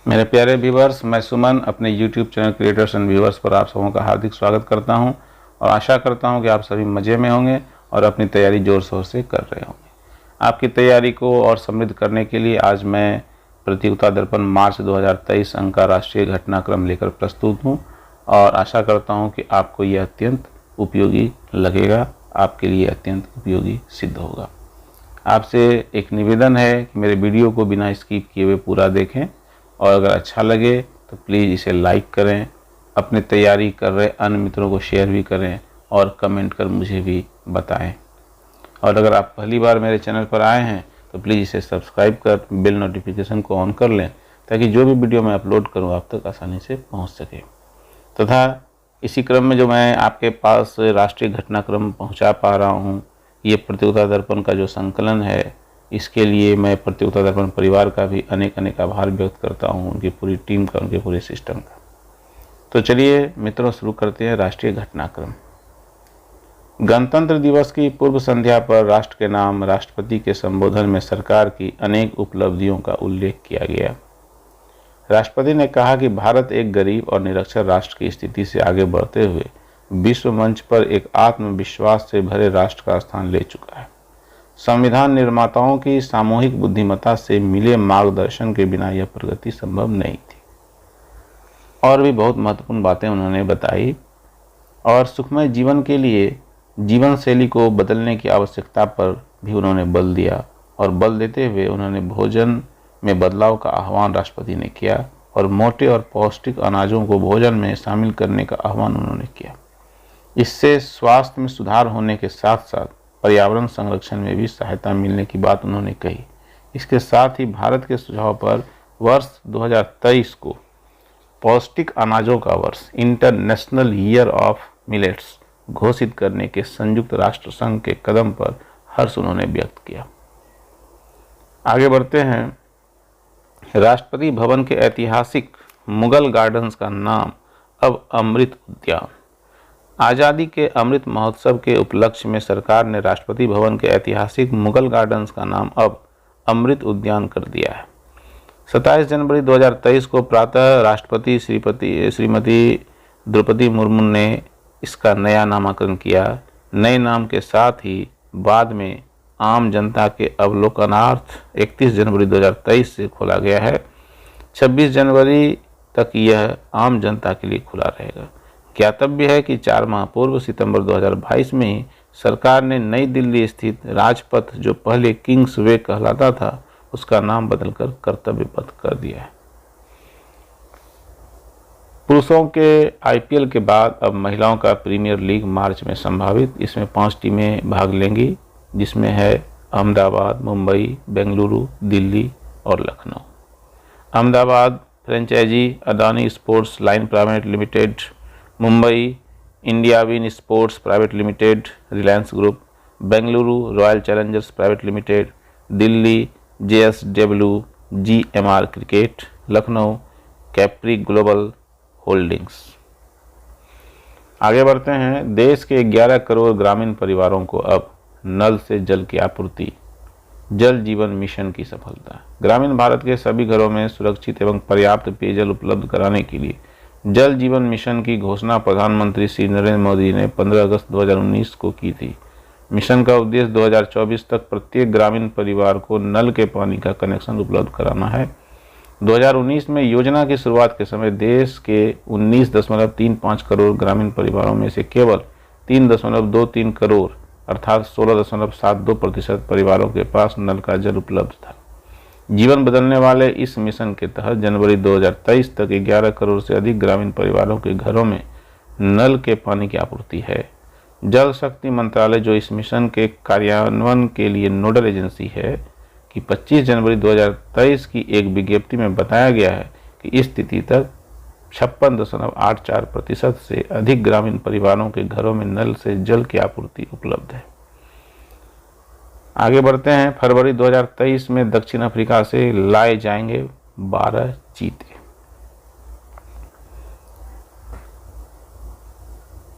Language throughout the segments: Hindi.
मेरे प्यारे व्यूवर्स, मैं सुमन अपने YouTube channel creators and viewers पर आप सबों का हार्दिक स्वागत करता हूं और आशा करता हूं कि आप सभी मज़े में होंगे और अपनी तैयारी ज़ोर शोर से कर रहे होंगे। आपकी तैयारी को और समृद्ध करने के लिए आज मैं प्रतियोगिता दर्पण मार्च 2023 अंक का राष्ट्रीय घटनाक्रम लेकर प्रस्तुत हूँ और आशा करता हूँ कि आपको यह अत्यंत उपयोगी लगेगा, आपके लिए अत्यंत उपयोगी सिद्ध होगा। आपसे एक निवेदन है कि मेरे वीडियो को बिना स्किप किए हुए पूरा देखें और अगर अच्छा लगे तो प्लीज़ इसे लाइक करें, अपनी तैयारी कर रहे अन्य मित्रों को शेयर भी करें और कमेंट कर मुझे भी बताएं। और अगर आप पहली बार मेरे चैनल पर आए हैं तो प्लीज़ इसे सब्सक्राइब कर बेल नोटिफिकेशन को ऑन कर लें ताकि जो भी वीडियो मैं अपलोड करूं आप तक आसानी से पहुंच सके। तथा इसी क्रम में जो मैं आपके पास राष्ट्रीय घटनाक्रम पहुंचा पा रहा हूं, ये प्रतियोगिता दर्पण का जो संकलन है, इसके लिए मैं प्रतियोगिता दर्पण परिवार का भी अनेक आभार व्यक्त करता हूं, उनकी पूरी टीम का, उनके पूरे सिस्टम का। तो चलिए मित्रों, शुरू करते हैं राष्ट्रीय घटनाक्रम। गणतंत्र दिवस की पूर्व संध्या पर राष्ट्र के नाम राष्ट्रपति के संबोधन में सरकार की अनेक उपलब्धियों का उल्लेख किया गया। राष्ट्रपति ने कहा कि भारत एक गरीब और निरक्षर राष्ट्र की स्थिति से आगे बढ़ते हुए विश्व मंच पर एक आत्मविश्वास से भरे राष्ट्र का स्थान ले चुका है। संविधान निर्माताओं की सामूहिक बुद्धिमत्ता से मिले मार्गदर्शन के बिना यह प्रगति संभव नहीं थी। और भी बहुत महत्वपूर्ण बातें उन्होंने बताई और सुखमय जीवन के लिए जीवन शैली को बदलने की आवश्यकता पर भी उन्होंने बल दिया और बल देते हुए उन्होंने भोजन में बदलाव का आह्वान राष्ट्रपति ने किया और मोटे और पौष्टिक अनाजों को भोजन में शामिल करने का आह्वान उन्होंने किया। इससे स्वास्थ्य में सुधार होने के साथ साथ पर्यावरण संरक्षण में भी सहायता मिलने की बात उन्होंने कही। इसके साथ ही भारत के सुझाव पर वर्ष 2023 को पौष्टिक अनाजों का वर्ष इंटरनेशनल ईयर ऑफ मिलेट्स घोषित करने के संयुक्त राष्ट्र संघ के कदम पर हर्ष उन्होंने व्यक्त किया। आगे बढ़ते हैं। राष्ट्रपति भवन के ऐतिहासिक मुगल गार्डन्स का नाम अब अमृत उद्यान। आज़ादी के अमृत महोत्सव के उपलक्ष्य में सरकार ने राष्ट्रपति भवन के ऐतिहासिक मुगल गार्डन्स का नाम अब अमृत उद्यान कर दिया है। 27 जनवरी 2023 को प्रातः राष्ट्रपति श्रीमती द्रौपदी मुर्मू ने इसका नया नामकरण किया। नए नाम के साथ ही बाद में आम जनता के अवलोकनार्थ 31 जनवरी 2023 से खोला गया है। 26 जनवरी तक यह आम जनता के लिए खुला रहेगा। ज्ञातव्य है कि 4 माह पूर्व सितंबर 2022 में ही सरकार ने नई दिल्ली स्थित राजपथ, जो पहले किंग्स वे कहलाता था, उसका नाम बदलकर कर्तव्य पथ कर दिया है। पुरुषों के IPL के बाद अब महिलाओं का प्रीमियर लीग मार्च में संभावित। इसमें 5 टीमें भाग लेंगी, जिसमें है अहमदाबाद, मुंबई, बेंगलुरु, दिल्ली और Lucknow. Ahmedabad franchise Adani sports line private limited, Mumbai IndiaWin sports private limited Reliance group, Bengaluru royal challengers private limited, Delhi JSW GMR cricket, Lucknow Capri global holdings. आगे बढ़ते हैं। देश के 11 करोड़ ग्रामीण परिवारों को अब नल से जल की आपूर्ति, जल जीवन मिशन की सफलता। ग्रामीण भारत के सभी घरों में सुरक्षित एवं पर्याप्त पेयजल उपलब्ध कराने के लिए जल जीवन मिशन की घोषणा प्रधानमंत्री श्री नरेंद्र मोदी ने 15 अगस्त 2019 को की थी। मिशन का उद्देश्य 2024 तक प्रत्येक ग्रामीण परिवार को नल के पानी का कनेक्शन उपलब्ध कराना है। 2019 में योजना की शुरुआत के समय देश के 19.35 करोड़ ग्रामीण परिवारों में से केवल 3.23 करोड़ अर्थात 16.72% परिवारों के पास नल का जल उपलब्ध था। जीवन बदलने वाले इस मिशन के तहत जनवरी 2023 तक 11 करोड़ से अधिक ग्रामीण परिवारों के घरों में नल के पानी की आपूर्ति है। जल शक्ति मंत्रालय, जो इस मिशन के कार्यान्वयन के लिए नोडल एजेंसी है, कि 25 जनवरी 2023 की एक विज्ञप्ति में बताया गया है कि इस तिथि तक 56.84% से अधिक ग्रामीण परिवारों के घरों में नल से जल की आपूर्ति उपलब्ध है। आगे बढ़ते हैं। फरवरी 2023 में दक्षिण अफ्रीका से लाए जाएंगे 12 चीते।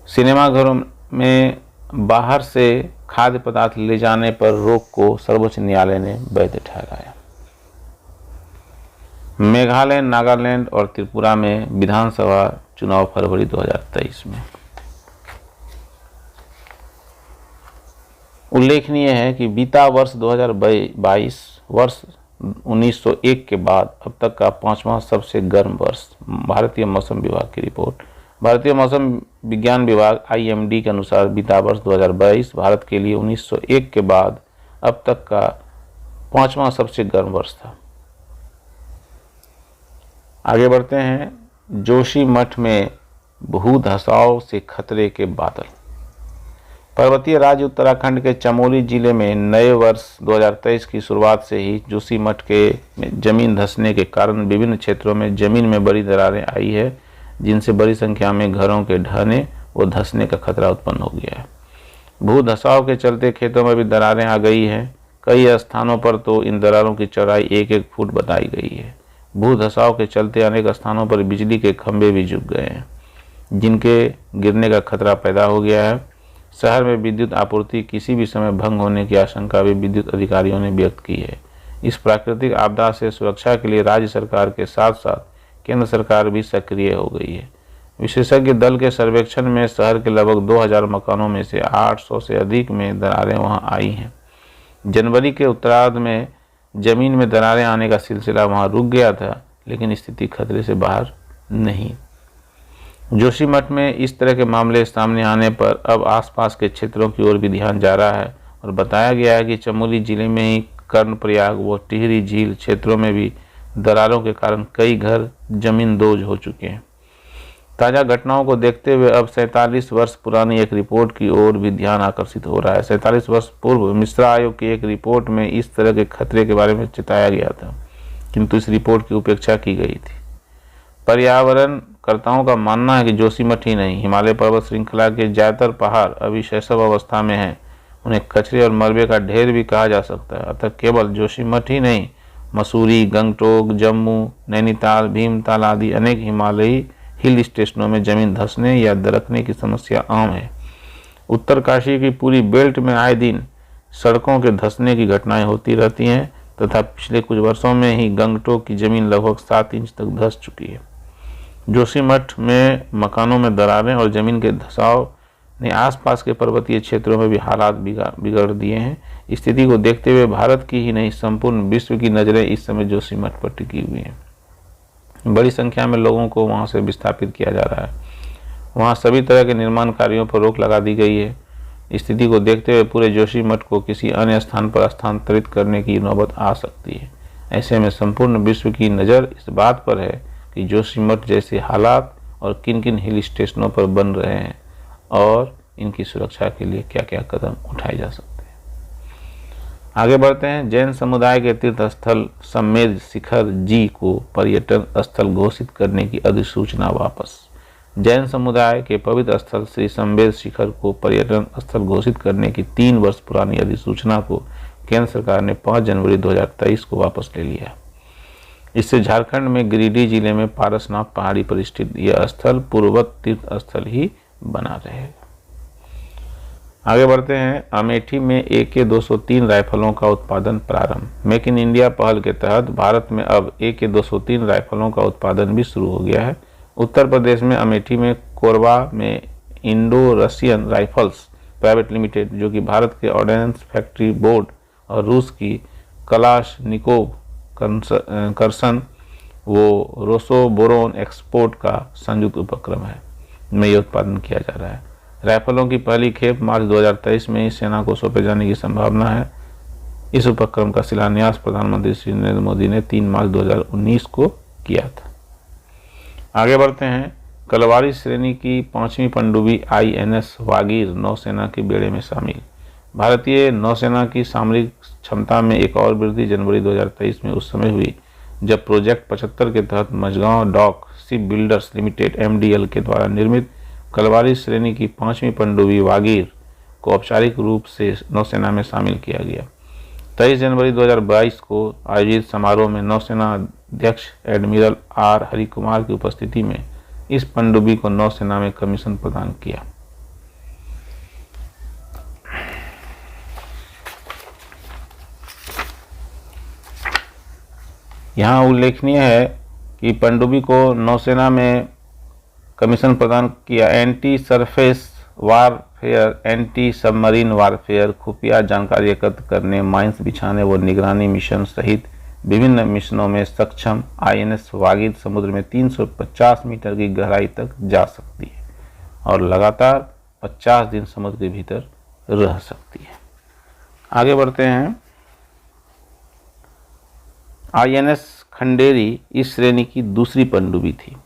सिनेमाघरों में बाहर से खाद्य पदार्थ ले जाने पर रोक को सर्वोच्च न्यायालय ने वैध ठहराया। मेघालय, नागालैंड और त्रिपुरा में विधानसभा चुनाव फरवरी 2023 में। उल्लेखनीय है कि बीता वर्ष 2022 वर्ष 1901 के बाद अब तक का 5वां सबसे गर्म वर्ष। भारतीय मौसम विभाग की रिपोर्ट। भारतीय मौसम विज्ञान विभाग IMD के अनुसार बीता वर्ष 2022 भारत के लिए 1901 के बाद अब तक का 5वां सबसे गर्म वर्ष था। आगे बढ़ते हैं। जोशीमठ में भूधसाव से खतरे के बादल। पर्वतीय राज्य उत्तराखंड के चमोली जिले में नए वर्ष 2023 की शुरुआत से ही जोशीमठ के जमीन धंसने के कारण विभिन्न क्षेत्रों में जमीन में बड़ी दरारें आई है, जिनसे बड़ी संख्या में घरों के ढहने व धंसने का खतरा उत्पन्न हो गया है। भूधसाव के चलते खेतों में भी दरारें आ गई हैं। कई स्थानों पर तो इन दरारों की चौड़ाई 1-1 फुट बताई गई है। भूधसाव के चलते अनेक स्थानों पर बिजली के खंभे भी झुक गए हैं, जिनके गिरने का खतरा पैदा हो गया है। शहर में विद्युत आपूर्ति किसी भी समय भंग होने की आशंका भी विद्युत अधिकारियों ने व्यक्त की है। इस प्राकृतिक आपदा से सुरक्षा के लिए राज्य सरकार के साथ साथ केंद्र सरकार भी सक्रिय हो गई है। विशेषज्ञ दल के सर्वेक्षण में शहर के लगभग 2000 मकानों में से 800 से अधिक में दरारें वहां आई हैं। जनवरी के उत्तरार्ध में जमीन में दरारें आने का सिलसिला वहां रुक गया था, लेकिन स्थिति खतरे से बाहर नहीं। जोशीमठ में इस तरह के मामले सामने आने पर अब आसपास के क्षेत्रों की ओर भी ध्यान जा रहा है और बताया गया है कि चमोली जिले में ही कर्णप्रयाग व टिहरी झील क्षेत्रों में भी दरारों के कारण कई घर जमींदोज हो चुके हैं। ताज़ा घटनाओं को देखते हुए अब 47 वर्ष पुरानी एक रिपोर्ट की ओर भी ध्यान आकर्षित हो रहा है। 47 वर्ष पूर्व मिश्रा आयोग की एक रिपोर्ट में इस तरह के खतरे के बारे में चेताया गया था, किंतु इस रिपोर्ट की उपेक्षा की गई थी। पर्यावरणकर्ताओं का मानना है कि जोशीमठ ही नहीं, हिमालय पर्वत श्रृंखला के ज्यादातर पहाड़ अभी शैशव अवस्था में हैं। उन्हें कचरे और मलबे का ढेर भी कहा जा सकता है। अतः केवल जोशीमठ ही नहीं, मसूरी, गंगटोक, जम्मू, नैनीताल, भीमताल आदि अनेक हिमालयी हिल स्टेशनों में जमीन धंसने या दरकने की समस्या आम है। उत्तरकाशी की पूरी बेल्ट में आए दिन सड़कों के धंसने की घटनाएं होती रहती हैं तथा पिछले कुछ वर्षों में ही गंगटोक की जमीन लगभग 7 इंच तक धंस चुकी है। जोशीमठ में मकानों में दरारें और जमीन के धंसाव ने आसपास के पर्वतीय क्षेत्रों में भी हालात बिगड़ दिए हैं। स्थिति को देखते हुए भारत की ही नहीं, संपूर्ण विश्व की नज़रें इस समय जोशीमठ पर टिकी हुई हैं। बड़ी संख्या में लोगों को वहां से विस्थापित किया जा रहा है। वहां सभी तरह के निर्माण कार्यों पर रोक लगा दी गई है। स्थिति को देखते हुए पूरे जोशीमठ को किसी अन्य स्थान पर स्थानांतरित करने की नौबत आ सकती है। ऐसे में संपूर्ण विश्व की नज़र इस बात पर है कि जोशीमठ जैसे हालात और किन किन हिल स्टेशनों पर बन रहे हैं और इनकी सुरक्षा के लिए क्या क्या कदम उठाए जा सकते हैं। आगे बढ़ते हैं। जैन समुदाय के तीर्थ स्थल सम्मेद शिखर जी को पर्यटन स्थल घोषित करने की अधिसूचना वापस। जैन समुदाय के पवित्र स्थल श्री सम्मेद शिखर को पर्यटन स्थल घोषित करने की 3 वर्ष पुरानी अधिसूचना को केंद्र सरकार ने 5 जनवरी 2023 को वापस ले लिया। इससे झारखंड में गिरिडीह जिले में पारसनाथ पहाड़ी पर स्थित यह स्थल पूर्ववत तीर्थ स्थल ही बना रहेगा। आगे बढ़ते हैं। अमेठी में AK-203 राइफलों का उत्पादन प्रारंभ। मेक इन इंडिया पहल के तहत भारत में अब AK-203 राइफलों का उत्पादन भी शुरू हो गया है। उत्तर प्रदेश में अमेठी में कोरबा में Indo Russian rifles private limited, जो कि भारत के ऑर्डिनेंस फैक्ट्री बोर्ड और रूस की कलाशनिकोव कर्सन वो रोसोबोरोन एक्सपोर्ट का संयुक्त उपक्रम है, में यह उत्पादन किया जा रहा है। राइफलों की पहली खेप मार्च 2023 में ही सेना को सौंपे जाने की संभावना है। इस उपक्रम का शिलान्यास प्रधानमंत्री श्री नरेंद्र मोदी ने 3 मार्च 2019 को किया था। आगे बढ़ते हैं। कलवारी श्रेणी की 5वीं पनडुब्बी INS वागीर नौसेना के बेड़े में शामिल। भारतीय नौसेना की सामरिक क्षमता में एक और वृद्धि जनवरी 2023 में उस समय हुई जब प्रोजेक्ट 75 के तहत Mazagon dock ship builders limited MDL के द्वारा निर्मित कलवारी श्रेणी की 5वीं पनडुब्बी वागीर को औपचारिक रूप से नौसेना में शामिल किया गया। 23 जनवरी 2022 को आयोजित समारोह में नौसेना अध्यक्ष एडमिरल R हरि कुमार की उपस्थिति में इस पनडुब्बी को नौसेना में कमीशन प्रदान किया। यहाँ उल्लेखनीय है कि पनडुब्बी को नौसेना में कमीशन प्रदान किया। Anti surface warfare, anti submarine warfare, खुफिया जानकारी एकत्र करने, माइंस बिछाने व निगरानी मिशन सहित विभिन्न मिशनों में सक्षम आईएनएस वागीर समुद्र में 350 मीटर की गहराई तक जा सकती है और लगातार 50 दिन समुद्र के भीतर रह सकती है। आगे बढ़ते हैं। आईएनएस खंडेरी इस श्रेणी की दूसरी पनडुब्बी थी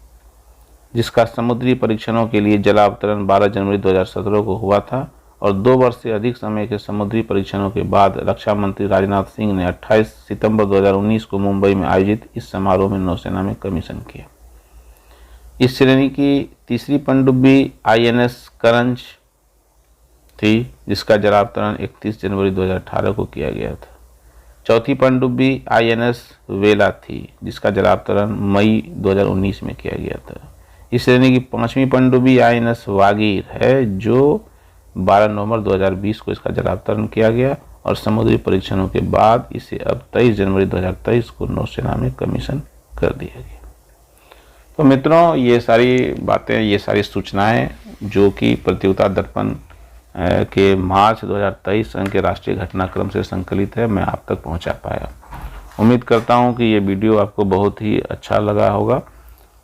जिसका समुद्री परीक्षणों के लिए जलावतरण 12 जनवरी 2017 को हुआ था और 2 वर्ष से अधिक समय के समुद्री परीक्षणों के बाद रक्षा मंत्री राजनाथ सिंह ने 28 सितंबर 2019 को मुंबई में आयोजित इस समारोह में नौसेना में कमीशन किया। इस श्रेणी की तीसरी पनडुब्बी आईएनएस करंज थी जिसका जलावतरण 31 जनवरी 2018 को किया गया था। चौथी पनडुब्बी आईएनएस वेला थी जिसका जलावतरण मई 2019 में किया गया था। इस श्रेणी की पांचवी पनडुब्बी आईएनएस वागीर है जो 12 नवंबर 2020 को इसका जलावतरण किया गया और समुद्री परीक्षणों के बाद इसे अब 23 जनवरी 2023 को नौसेना में कमीशन कर दिया गया। तो मित्रों, ये सारी बातें, ये सारी सूचनाएं जो कि प्रतियोगिता दर्पण के मार्च 2023 अंक के राष्ट्रीय घटनाक्रम से संकलित है, मैं आप तक पहुंचा पाया। उम्मीद करता हूं कि ये वीडियो आपको बहुत ही अच्छा लगा होगा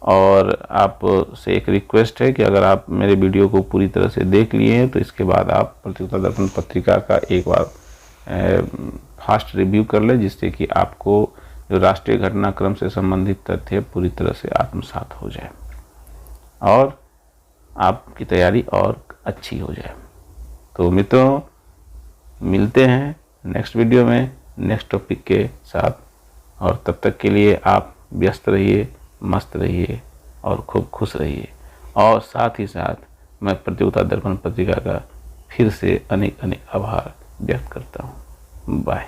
और आप से एक रिक्वेस्ट है कि अगर आप मेरे वीडियो को पूरी तरह से देख लिए हैं तो इसके बाद आप प्रतियोगिता दर्पण पत्रिका का एक बार फास्ट रिव्यू कर लें, जिससे कि आपको जो राष्ट्रीय घटनाक्रम से संबंधित तथ्य पूरी तरह से आत्मसात हो जाए और आपकी तैयारी और अच्छी हो जाए। तो मित्रों, मिलते हैं नेक्स्ट वीडियो में नेक्स्ट टॉपिक के साथ, और तब तक के लिए आप व्यस्त रहिए, मस्त रहिए और खूब खुश रहिए। और साथ ही साथ मैं प्रतियोगिता दर्पण पत्रिका का फिर से अनेक आभार व्यक्त करता हूँ। बाय।